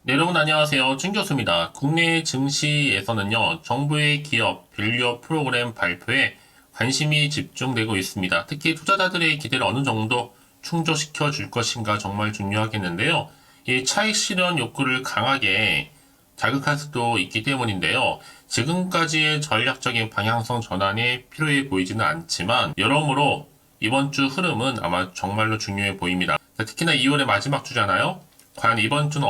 네, 여러분 안녕하세요. 진 교수입니다. 국내 증시에서는요, 정부의 기업 밸류업 프로그램 발표에 관심이 집중되고 있습니다. 특히 투자자들의 기대를 어느 정도 충족시켜 줄 것인가 정말 중요하겠는데요. 이 차익 실현 욕구를 강하게 자극할 수도 있기 때문인데요. 지금까지의 전략적인 방향성 전환이 필요해 보이지는 않지만, 여러모로 이번 주 흐름은 아마 정말로 중요해 보입니다. 특히나 2월의 마지막 주잖아요. 과연 이번 주는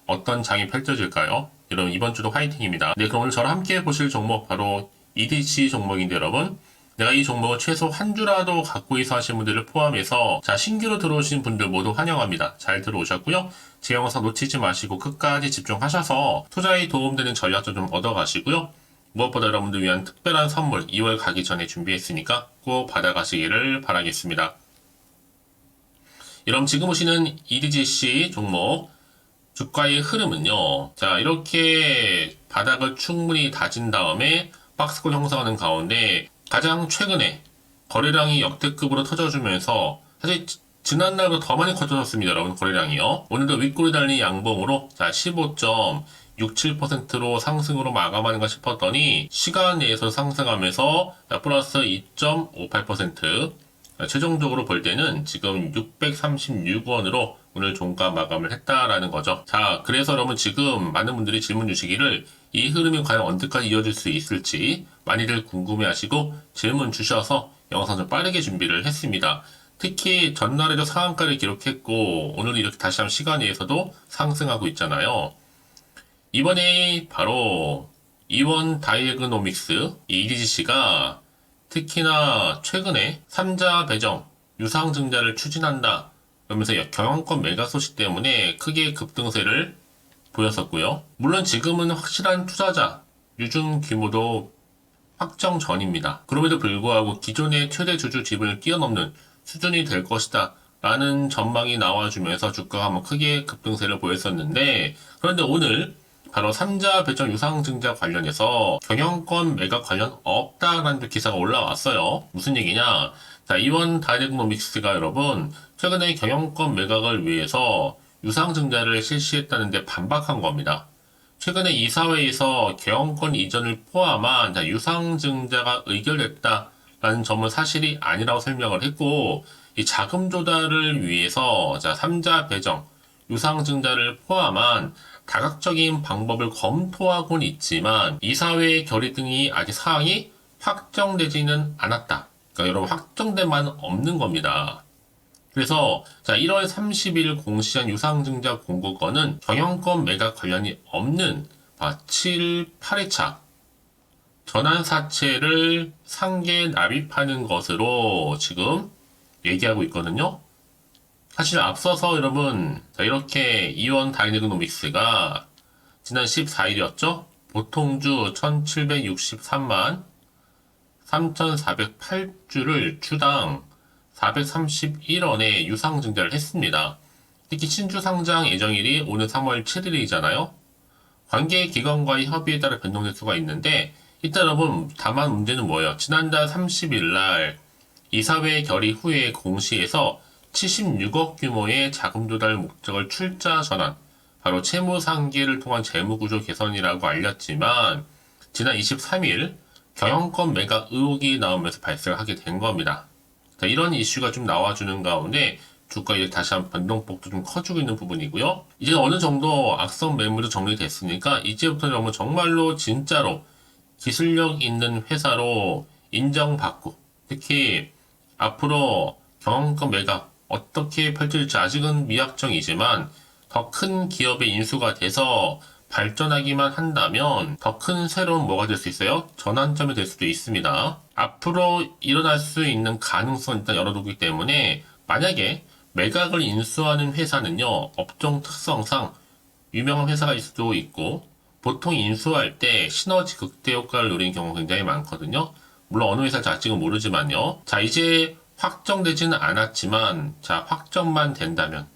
어떤 장이 펼쳐질까요? 여러분, 이번 주도 화이팅입니다. 네, 그럼 오늘 저랑 함께 보실 종목, 바로 EDC 종목인데, 여러분. 내가 이 종목을 최소 한 주라도 갖고 있어 하신 분들을 포함해서, 자, 신규로 들어오신 분들 모두 환영합니다. 잘 들어오셨고요. 제 영상 놓치지 마시고 끝까지 집중하셔서 투자에 도움되는 전략도 좀 얻어가시고요. 무엇보다 여러분들 위한 특별한 선물 2월 가기 전에 준비했으니까 꼭 받아가시기를 바라겠습니다. 여러분, 지금 보시는 EDGC 종목 주가의 흐름은요. 자, 이렇게 바닥을 충분히 다진 다음에 박스권 형성하는 가운데 가장 최근에 거래량이 역대급으로 터져주면서 사실 지난날보다 더 많이 커졌습니다. 여러분, 거래량이요. 오늘도 윗골이 달린 양봉으로 자 15.67%로 상승으로 마감하는가 싶었더니 시간 내에서 상승하면서 플러스 2.58%, 최종적으로 볼 때는 지금 636원으로 오늘 종가 마감을 했다라는 거죠. 자, 그래서 여러분 지금 많은 분들이 질문 주시기를 이 흐름이 과연 언제까지 이어질 수 있을지 많이들 궁금해하시고 질문 주셔서 영상 좀 빠르게 준비를 했습니다. 특히 전날에도 상한가를 기록했고 오늘 이렇게 다시 한번 시간 내에서도 상승하고 있잖아요. 이번에 바로 이원 다이애그노믹스 EDGC가 특히나 최근에 3자 배정, 유상증자를 추진한다 그러면서 경영권 매각 소식 때문에 크게 급등세를 보였었고요. 물론 지금은 확실한 투자자, 유증 규모도 확정 전입니다. 그럼에도 불구하고 기존의 최대 주주 지분을 뛰어넘는 수준이 될 것이다 라는 전망이 나와주면서 주가가 한번 크게 급등세를 보였었는데, 그런데 오늘 바로 3자 배정 유상증자 관련해서 경영권 매각 관련 없다라는 기사가 올라왔어요. 무슨 얘기냐? 자, 이원 다이렉노믹스가 여러분 최근에 경영권 매각을 위해서 유상증자를 실시했다는데 반박한 겁니다. 최근에 이사회에서 경영권 이전을 포함한 유상증자가 의결됐다라는 점은 사실이 아니라고 설명을 했고, 이 자금 조달을 위해서 3자 배정, 유상증자를 포함한 다각적인 방법을 검토하고는 있지만 이사회 결의 등이 아직 사항이 확정되지는 않았다. 그러니까 여러분 확정된 바는 없는 겁니다. 그래서 1월 30일 공시한 유상증자 공고건은 경영권 매각 관련이 없는 7, 8회차 전환사채를 상계 납입하는 것으로 지금 얘기하고 있거든요. 사실 앞서서 여러분 이렇게 이원 다이내그노믹스가 지난 14일이었죠? 보통주 1763만 3408주를 주당 431원에 유상증자를 했습니다. 특히 신주 상장 예정일이 오늘 3월 7일이잖아요. 관계기관과의 협의에 따라 변동될 수가 있는데, 일단 여러분 다만 문제는 뭐예요? 지난달 30일 날 이사회 결의 후에 공시에서 76억 규모의 자금 조달 목적을 출자 전환, 바로 채무 상계를 통한 재무구조 개선이라고 알렸지만 지난 23일 경영권 매각 의혹이 나오면서 발생하게 된 겁니다. 자, 이런 이슈가 좀 나와주는 가운데 주가 이제 다시 한번 변동폭도 좀 커지고 있는 부분이고요. 이제 어느 정도 악성 매물도 정리됐으니까 이제부터 정말로 진짜로 기술력 있는 회사로 인정받고, 특히 앞으로 경영권 매각 어떻게 펼쳐질지 아직은 미확정이지만 더 큰 기업의 인수가 돼서 발전하기만 한다면 더 큰 새로운 뭐가 될 수 있어요? 전환점이 될 수도 있습니다. 앞으로 일어날 수 있는 가능성 일단 열어두기 때문에 만약에 매각을 인수하는 회사는요, 업종 특성상 유명한 회사가 있을 수도 있고, 보통 인수할 때 시너지 극대 효과를 노리는 경우가 굉장히 많거든요. 물론 어느 회사인지 아직은 모르지만요. 자, 이제 확정되지는 않았지만, 자, 확정만 된다면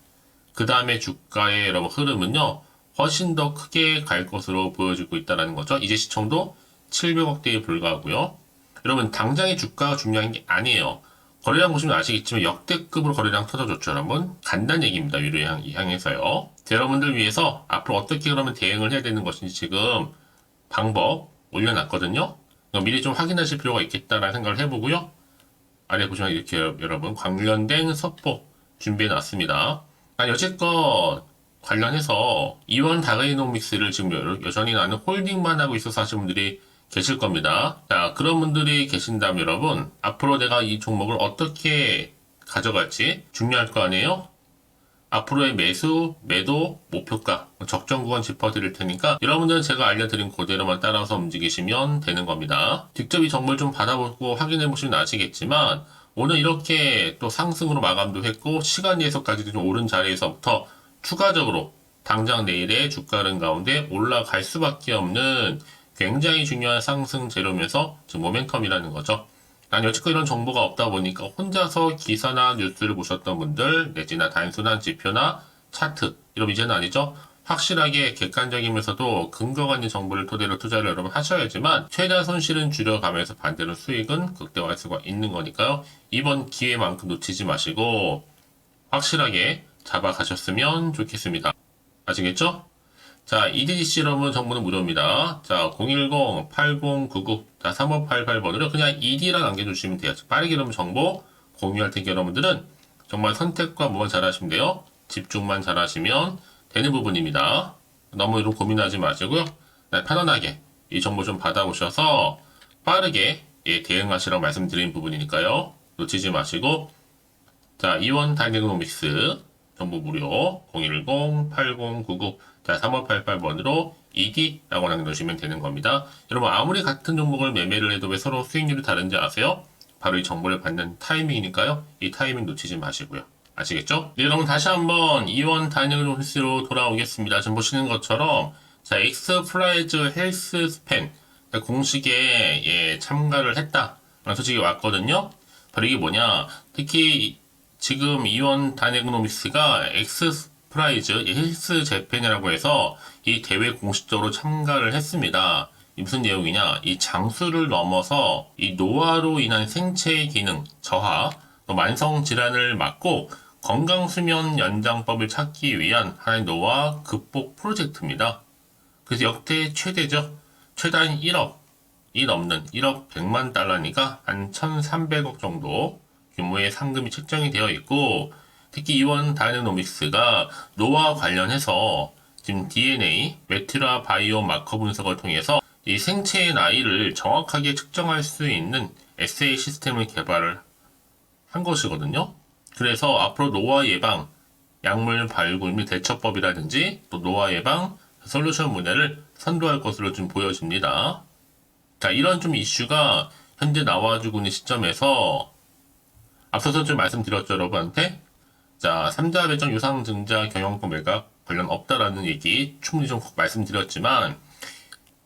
그 다음에 주가의 여러분 흐름은요, 훨씬 더 크게 갈 것으로 보여지고 있다는 거죠. 이제 시총도 700억대에 불과하고요. 여러분 당장의 주가가 중요한 게 아니에요. 거래량 보시면 아시겠지만 역대급으로 거래량 터져줬죠, 여러분. 간단 얘기입니다. 위로 향해서요. 여러분들 위해서 앞으로 어떻게 그러면 대응을 해야 되는 것인지 지금 방법 올려놨거든요. 미리 좀 확인하실 필요가 있겠다라는 생각을 해보고요. 아래 보시면 이렇게 여러분 관련된 서포 준비해놨습니다. 여지껏 관련해서 이원 다이노믹스를 지금 여전히 나는 홀딩만 하고 있어서 하시는 분들이 계실 겁니다. 자, 그런 분들이 계신다면 여러분, 앞으로 내가 이 종목을 어떻게 가져갈지 중요할 거 아니에요? 앞으로의 매수, 매도, 목표가, 적정 구간 짚어드릴 테니까 여러분들은 제가 알려드린 그대로만 따라서 움직이시면 되는 겁니다. 직접 이 정보를 좀 받아보고 확인해보시면 아시겠지만 오늘 이렇게 또 상승으로 마감도 했고 시간 예서까지도 좀 오른 자리에서부터 추가적으로 당장 내일의 주가 흐름 가운데 올라갈 수밖에 없는 굉장히 중요한 상승 재료면서 지금 모멘텀이라는 거죠. 난 여지껏 이런 정보가 없다 보니까 혼자서 기사나 뉴스를 보셨던 분들 내지나 단순한 지표나 차트 이런 이제는 아니죠. 확실하게 객관적이면서도 근거가 있는 정보를 토대로 투자를 여러분 하셔야지만 최대한 손실은 줄여가면서 반대로 수익은 극대화할 수가 있는 거니까요. 이번 기회만큼 놓치지 마시고 확실하게 잡아가셨으면 좋겠습니다. 아시겠죠? 자, EDC 여러분 정보는 무료입니다. 자, 010-8099, 자, 3588번으로 그냥 ED랑 남겨주시면 돼요. 빠르게 여러분 정보 공유할 테니까 여러분들은 정말 선택과 무언 잘하시면 돼요. 집중만 잘하시면 되는 부분입니다. 너무 이런 고민하지 마시고요. 편안하게 이 정보 좀 받아보셔서 빠르게 대응하시라고 말씀드린 부분이니까요. 놓치지 마시고, 자, 이원 다이내노믹스 정보 무료 010-8099, 자, 3588번으로 ED라고 남겨주시면 되는 겁니다. 여러분, 아무리 같은 종목을 매매를 해도 왜 서로 수익률이 다른지 아세요? 바로 이 정보를 받는 타이밍이니까요. 이 타이밍 놓치지 마시고요. 아시겠죠? 네, 여러분, 다시 한번 이원 다이내노믹스로 돌아오겠습니다. 지금 보시는 것처럼, 자, 엑스프라이즈 헬스 스팬 공식에 참가를 했다. 소식이 왔거든요. 바로 이게 뭐냐? 특히 지금 이원 다이내노믹스가 엑스프라이즈 헬스 재팬이라고 해서 이 대회 공식적으로 참가를 했습니다. 이 무슨 내용이냐? 이 장수를 넘어서 이 노화로 인한 생체 기능 저하, 또 만성 질환을 막고 건강 수면 연장법을 찾기 위한 하나의 노화 극복 프로젝트입니다. 그래서 역대 최대죠. 최단 1억이 넘는 1억 100만 달러니까 한 1,300억 정도 규모의 상금이 책정이 되어 있고, 특히 이원 다이내노믹스가 노화 관련해서 지금 DNA, 메티라 바이오 마커 분석을 통해서 이 생체의 나이를 정확하게 측정할 수 있는 SA 시스템을 개발을 한 것이거든요. 그래서 앞으로 노화 예방, 약물 발굴 및 대처법이라든지 또 노화 예방 솔루션 분야를 선도할 것으로 좀 보여집니다. 자, 이런 좀 이슈가 현재 나와주고 있는 시점에서 앞서서 좀 말씀드렸죠, 여러분한테. 자, 3자 배정 유상증자 경영권 매각 관련 없다라는 얘기 충분히 좀 말씀드렸지만,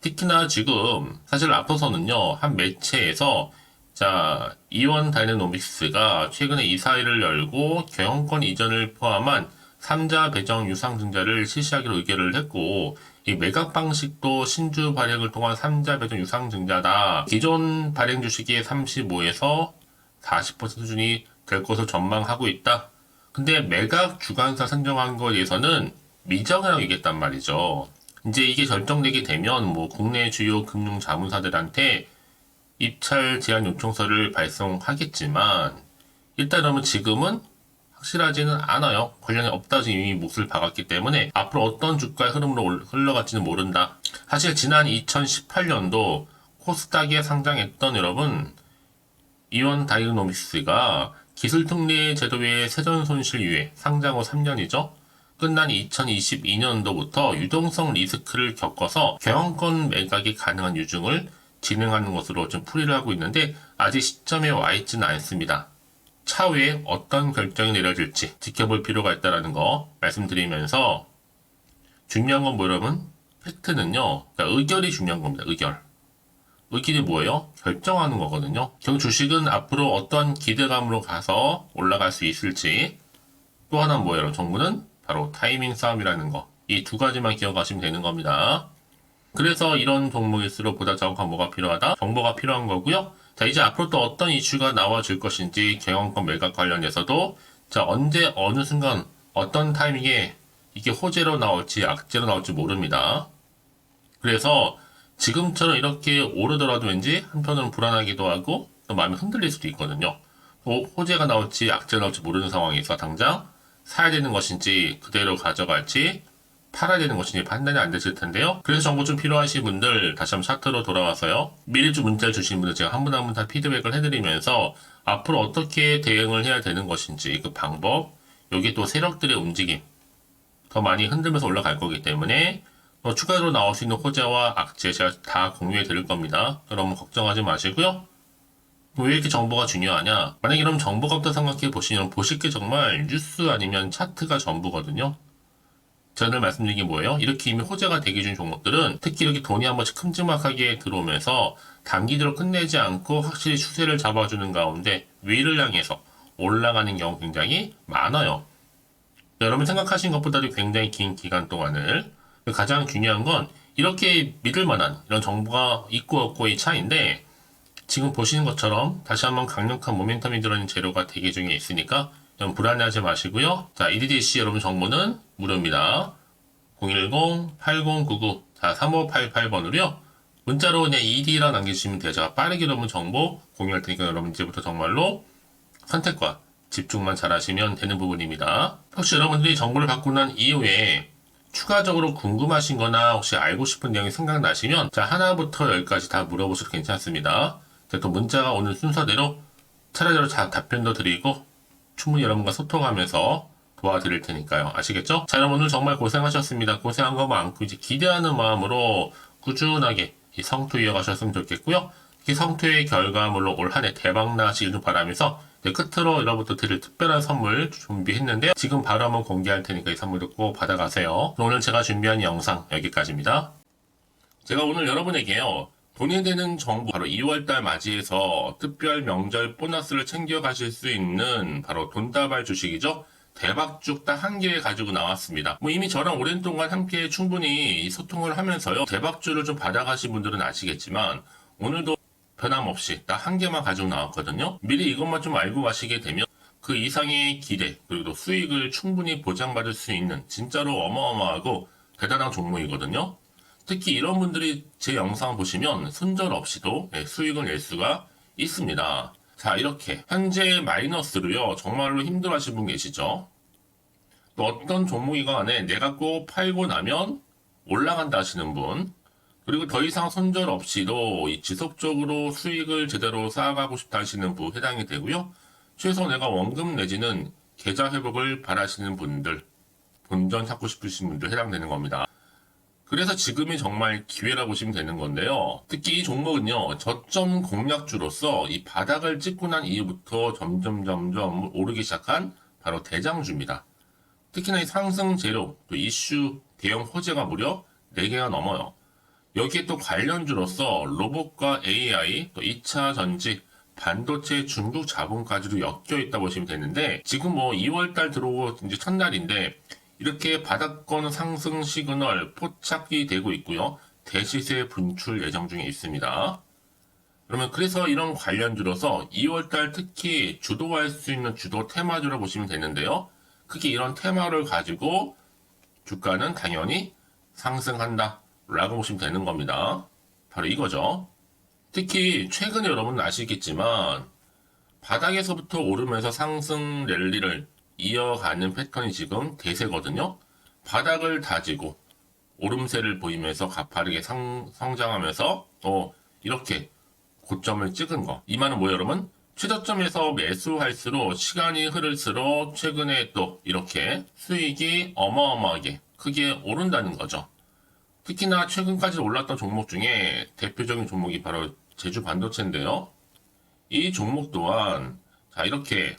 특히나 지금 사실 앞서서는요, 한 매체에서 자, 이원 다이내노믹스가 최근에 이사회를 열고 경영권 이전을 포함한 3자 배정 유상증자를 실시하기로 의결을 했고, 이 매각 방식도 신주 발행을 통한 3자 배정 유상증자다. 기존 발행 주식의 35에서 40% 수준이 될 것으로 전망하고 있다. 근데 매각 주관사 선정한 거에 대해서는 미정이라고 얘기했단 말이죠. 이제 이게 결정되게 되면 뭐 국내 주요 금융 자문사들한테 입찰 제한 요청서를 발송하겠지만 일단 그러면 지금은 확실하지는 않아요. 관련이 없다 지금 이미 몫을 박았기 때문에 앞으로 어떤 주가의 흐름으로 흘러갈지는 모른다. 사실 지난 2018년도 코스닥에 상장했던 여러분 이원 다이노믹스가 기술특례 제도의 세전 손실 유예 상장 후 3년이죠. 끝난 2022년도부터 유동성 리스크를 겪어서 경영권 매각이 가능한 유증을 진행하는 것으로 좀 풀이를 하고 있는데 아직 시점에 와 있지는 않습니다. 차후에 어떤 결정이 내려질지 지켜볼 필요가 있다는 거 말씀드리면서 중요한 건 뭐 여러분? 팩트는요. 그러니까 의결이 중요한 겁니다. 의결이 뭐예요? 결정하는 거거든요. 결국 주식은 앞으로 어떤 기대감으로 가서 올라갈 수 있을지 또 하나 뭐예요? 정부는 바로 타이밍 싸움이라는 거. 이 두 가지만 기억하시면 되는 겁니다. 그래서 이런 종목일수록 보다 정확한 뭐가 필요하다? 정보가 필요한 거고요. 자, 이제 앞으로 또 어떤 이슈가 나와줄 것인지 경영권 매각 관련해서도 자, 언제 어느 순간 어떤 타이밍에 이게 호재로 나올지 악재로 나올지 모릅니다. 그래서 지금처럼 이렇게 오르더라도 왠지 한편으로는 불안하기도 하고 또 마음이 흔들릴 수도 있거든요. 호재가 나올지 악재가 나올지 모르는 상황에서 당장 사야 되는 것인지 그대로 가져갈지 팔아야 되는 것인지 판단이 안 되실 텐데요. 그래서 정보 좀 필요하신 분들 다시 한번 차트로 돌아와서요. 미리 좀 문자를 주신 분들 제가 한 분 한 분 다 피드백을 해드리면서 앞으로 어떻게 대응을 해야 되는 것인지 그 방법, 여기 또 세력들의 움직임 더 많이 흔들면서 올라갈 거기 때문에 추가로 나올 수 있는 호재와 악재 제가 다 공유해 드릴 겁니다. 여러분 걱정하지 마시고요. 왜 이렇게 정보가 중요하냐? 만약에 이런 정보가 없다 생각해 보시면 보실 게 정말 뉴스 아니면 차트가 전부거든요. 제가 늘 말씀드린 게 뭐예요? 이렇게 이미 호재가 대기 중 종목들은 특히 이렇게 돈이 한 번씩 큼지막하게 들어오면서 단기적으로 끝내지 않고 확실히 추세를 잡아주는 가운데 위를 향해서 올라가는 경우 굉장히 많아요. 여러분 생각하신 것보다도 굉장히 긴 기간 동안을 가장 중요한 건 이렇게 믿을 만한 이런 정보가 있고 없고의 차이인데 지금 보시는 것처럼 다시 한번 강력한 모멘텀이 들어있는 재료가 대기 중에 있으니까 좀 불안해하지 마시고요. 자, EDDC 여러분 정보는 무료입니다. 010-8099-3588번으로요. 문자로 그냥 ED라 남겨주시면 돼요. 제가 빠르게 여러분 정보 공유할 테니까 여러분 이제부터 정말로 선택과 집중만 잘 하시면 되는 부분입니다. 혹시 여러분들이 정보를 받고 난 이후에 추가적으로 궁금하신 거나 혹시 알고 싶은 내용이 생각나시면 자, 하나부터 열까지 다 물어보셔도 괜찮습니다. 또 문자가 오는 순서대로 차례대로 다 답변도 드리고 충분히 여러분과 소통하면서 도와드릴 테니까요. 아시겠죠? 자, 여러분 오늘 정말 고생하셨습니다. 고생한 거 많고 이제 기대하는 마음으로 꾸준하게 이 성투 이어가셨으면 좋겠고요. 이 성투의 결과물로 올 한 해 대박 나시길 바라면서 끝으로 여러분들 드릴 특별한 선물 준비했는데요. 지금 바로 한번 공개할 테니까 이 선물도 꼭 받아가세요. 오늘 제가 준비한 영상 여기까지입니다. 제가 오늘 여러분에게요. 돈이 되는 정보, 바로 2월달 맞이해서 특별 명절 보너스를 챙겨가실 수 있는 바로 돈다발 주식이죠. 대박죽 딱 한 개 가지고 나왔습니다. 이미 저랑 오랜 동안 함께 충분히 소통을 하면서요. 대박주를 좀 받아가신 분들은 아시겠지만 오늘도 변함없이 딱 한 개만 가지고 나왔거든요. 미리 이것만 좀 알고 가시게 되면 그 이상의 기대 그리고 수익을 충분히 보장받을 수 있는 진짜로 어마어마하고 대단한 종목이거든요. 특히 이런 분들이 제 영상 보시면 손절 없이도 수익을 낼 수가 있습니다. 자, 이렇게 현재 마이너스로요. 정말로 힘들어하시는 분 계시죠? 또 어떤 종목이건 간에 내가 꼭 팔고 나면 올라간다 하시는 분, 그리고 더 이상 손절 없이도 지속적으로 수익을 제대로 쌓아가고 싶다 하시는 분 해당이 되고요. 최소 내가 원금 내지는 계좌 회복을 바라시는 분들, 본전 찾고 싶으신 분들 해당되는 겁니다. 그래서 지금이 정말 기회라고 보시면 되는 건데요. 특히 이 종목은요, 저점 공략주로서 이 바닥을 찍고 난 이후부터 점점 오르기 시작한 바로 대장주입니다. 특히나 이 상승 재료, 또 이슈, 대형 호재가 무려 4개가 넘어요. 여기에 또 관련주로서 로봇과 AI, 또 2차 전지, 반도체 중국 자본까지도 엮여 있다 보시면 되는데 지금 2월달 들어오고 이제 첫날인데 이렇게 바닥권 상승 시그널 포착이 되고 있고요. 대시세 분출 예정 중에 있습니다. 그러면 그래서 이런 관련주로서 2월달 특히 주도할 수 있는 주도 테마주로 보시면 되는데요. 크게 이런 테마를 가지고 주가는 당연히 상승한다 라고 보시면 되는 겁니다. 바로 이거죠. 특히 최근에 여러분 아시겠지만 바닥에서부터 오르면서 상승 랠리를 이어가는 패턴이 지금 대세거든요. 바닥을 다지고 오름세를 보이면서 가파르게 성장하면서 이렇게 고점을 찍은 거. 이 말은 뭐예요, 여러분? 최저점에서 매수할수록 시간이 흐를수록 최근에 또 이렇게 수익이 어마어마하게 크게 오른다는 거죠. 특히나 최근까지 올랐던 종목 중에 대표적인 종목이 바로 제주 반도체인데요. 이 종목 또한 자 이렇게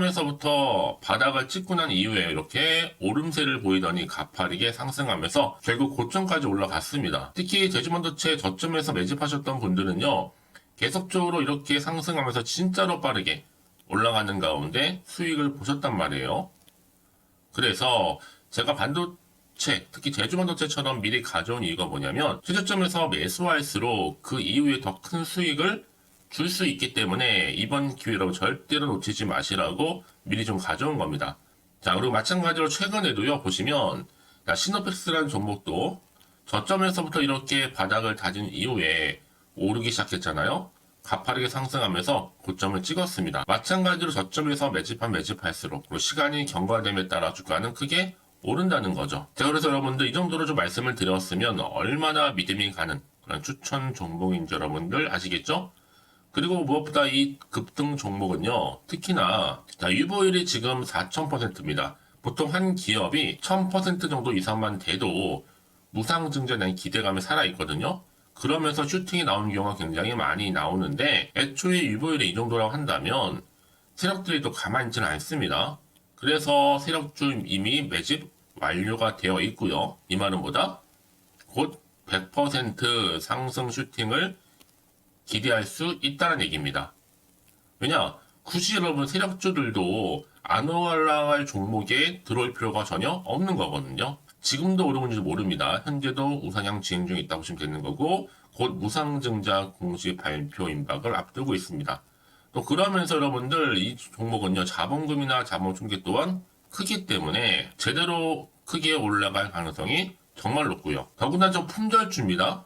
저점에서부터 바닥을 찍고 난 이후에 이렇게 오름세를 보이더니 가파르게 상승하면서 결국 고점까지 올라갔습니다. 특히 제주반도체 저점에서 매집하셨던 분들은요. 계속적으로 이렇게 상승하면서 진짜로 빠르게 올라가는 가운데 수익을 보셨단 말이에요. 그래서 제가 반도체, 특히 제주반도체처럼 미리 가져온 이유가 뭐냐면 최저점에서 매수할수록 그 이후에 더 큰 수익을 줄 수 있기 때문에 이번 기회로 절대로 놓치지 마시라고 미리 좀 가져온 겁니다. 자, 그리고 마찬가지로 최근에도요, 보시면, 시노펙스라는 종목도 저점에서부터 이렇게 바닥을 다진 이후에 오르기 시작했잖아요. 가파르게 상승하면서 고점을 찍었습니다. 마찬가지로 저점에서 매집할수록 그리고 시간이 경과됨에 따라 주가는 크게 오른다는 거죠. 자, 그래서 여러분들 이 정도로 좀 말씀을 드렸으면 얼마나 믿음이 가는 그런 추천 종목인지 여러분들 아시겠죠? 그리고 무엇보다 이 급등 종목은요, 특히나 유보율이 지금 4000%입니다. 보통 한 기업이 1000% 정도 이상만 돼도 무상증자에 대한 기대감이 살아있거든요. 그러면서 슈팅이 나오는 경우가 굉장히 많이 나오는데, 애초에 유보율이 이 정도라고 한다면 세력들이 또 가만히 있지는 않습니다. 그래서 세력주 이미 매집 완료가 되어 있고요. 이 말은 뭐다? 곧 100% 상승 슈팅을 기대할 수 있다는 얘기입니다. 왜냐? 굳이 여러분 세력주들도 안 올라갈 종목에 들어올 필요가 전혀 없는 거거든요. 지금도 오르는지 모릅니다. 현재도 우상향 진행 중에 있다고 보시면 되는 거고, 곧 무상증자 공시 발표 임박을 앞두고 있습니다. 또 그러면서 여러분들 이 종목은요, 자본금이나 자본 충격 또한 크기 때문에 제대로 크게 올라갈 가능성이 정말 높고요. 더구나 좀 품절주입니다.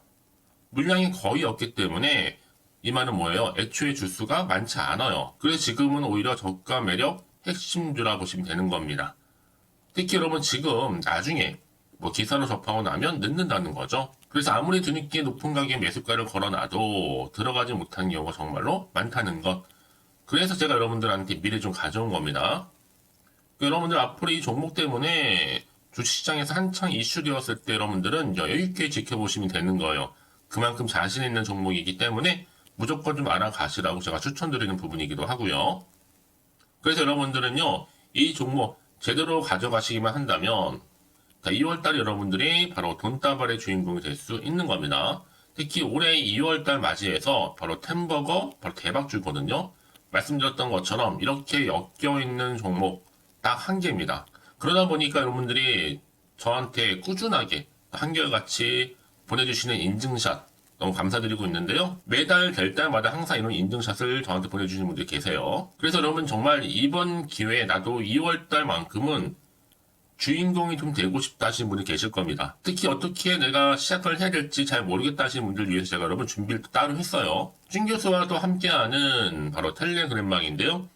물량이 거의 없기 때문에 이 말은 뭐예요? 애초에 주수가 많지 않아요. 그래서 지금은 오히려 저가 매력 핵심주라 보시면 되는 겁니다. 특히 여러분 지금 나중에 기사로 접하고 나면 늦는다는 거죠. 그래서 아무리 뒤늦게 높은 가격에 매수가를 걸어놔도 들어가지 못하는 경우가 정말로 많다는 것. 그래서 제가 여러분들한테 미리 좀 가져온 겁니다. 여러분들 앞으로 이 종목 때문에 주식시장에서 한창 이슈되었을 때 여러분들은 여유있게 지켜보시면 되는 거예요. 그만큼 자신 있는 종목이기 때문에 무조건 좀 알아가시라고 제가 추천드리는 부분이기도 하고요. 그래서 여러분들은요, 이 종목 제대로 가져가시기만 한다면 2월달 여러분들이 바로 돈다발의 주인공이 될 수 있는 겁니다. 특히 올해 2월달 맞이해서 바로 템버거 바로 대박주거든요. 말씀드렸던 것처럼 이렇게 엮여있는 종목 딱 한 개입니다. 그러다 보니까 여러분들이 저한테 꾸준하게 한결같이 보내주시는 인증샷 너무 감사드리고 있는데요. 매달 될 때마다 항상 이런 인증샷을 저한테 보내주시는 분들이 계세요. 그래서 여러분 정말 이번 기회에 나도 2월달만큼은 주인공이 좀 되고 싶다 하시는 분이 계실 겁니다. 특히 어떻게 내가 시작을 해야 될지 잘 모르겠다 하시는 분들 위해서 제가 여러분 준비를 따로 했어요. 준 교수와도 함께하는 바로 텔레그램망인데요.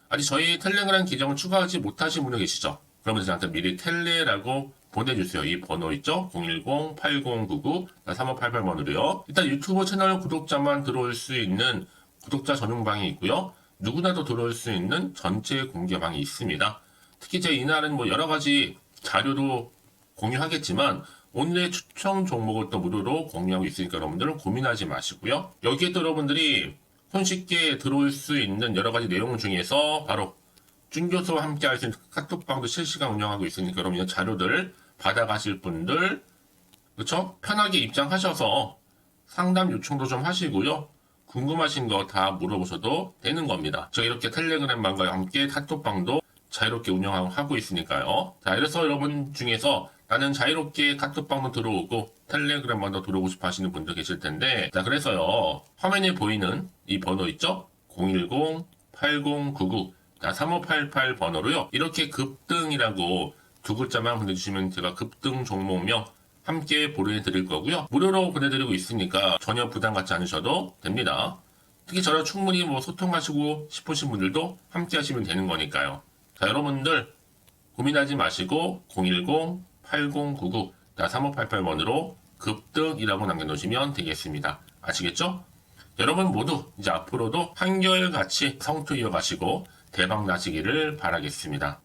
아직 저희 텔레그램 계정을 추가하지 못하신 분이 계시죠? 그러면 저한테 미리 텔레라고 보내주세요. 이 번호 있죠? 010-8099-3588번으로요. 일단 유튜브 채널 구독자만 들어올 수 있는 구독자 전용방이 있고요. 누구나도 들어올 수 있는 전체 공개방이 있습니다. 특히 제 이날은 여러 가지 자료도 공유하겠지만 오늘의 추천 종목을 또 무료로 공유하고 있으니까 여러분들은 고민하지 마시고요. 여기에 또 여러분들이 손쉽게 들어올 수 있는 여러 가지 내용 중에서 바로 준교수와 함께 할 수 있는 카톡방도 실시간 운영하고 있으니까 여러분 이 자료들 받아가실 분들 그렇죠? 편하게 입장하셔서 상담 요청도 좀 하시고요. 궁금하신 거 다 물어보셔도 되는 겁니다. 제가 이렇게 텔레그램방과 함께 카톡방도 자유롭게 운영하고 있으니까요. 자, 그래서 여러분 중에서 나는 자유롭게 카톡방도 들어오고 텔레그램방도 들어오고 싶어 하시는 분들 계실 텐데, 자, 그래서요, 화면에 보이는 이 번호 있죠? 010-8099-3588 번호로요, 이렇게 급등이라고 두 글자만 보내주시면 제가 급등 종목명 함께 보내드릴 거고요. 무료로 보내드리고 있으니까 전혀 부담 갖지 않으셔도 됩니다. 특히 저랑 충분히 소통하시고 싶으신 분들도 함께 하시면 되는 거니까요. 자, 여러분들 고민하지 마시고 010-8099-3588번으로 급등이라고 남겨놓으시면 되겠습니다. 아시겠죠? 여러분 모두 이제 앞으로도 한결같이 성투 이어가시고 대박 나시기를 바라겠습니다.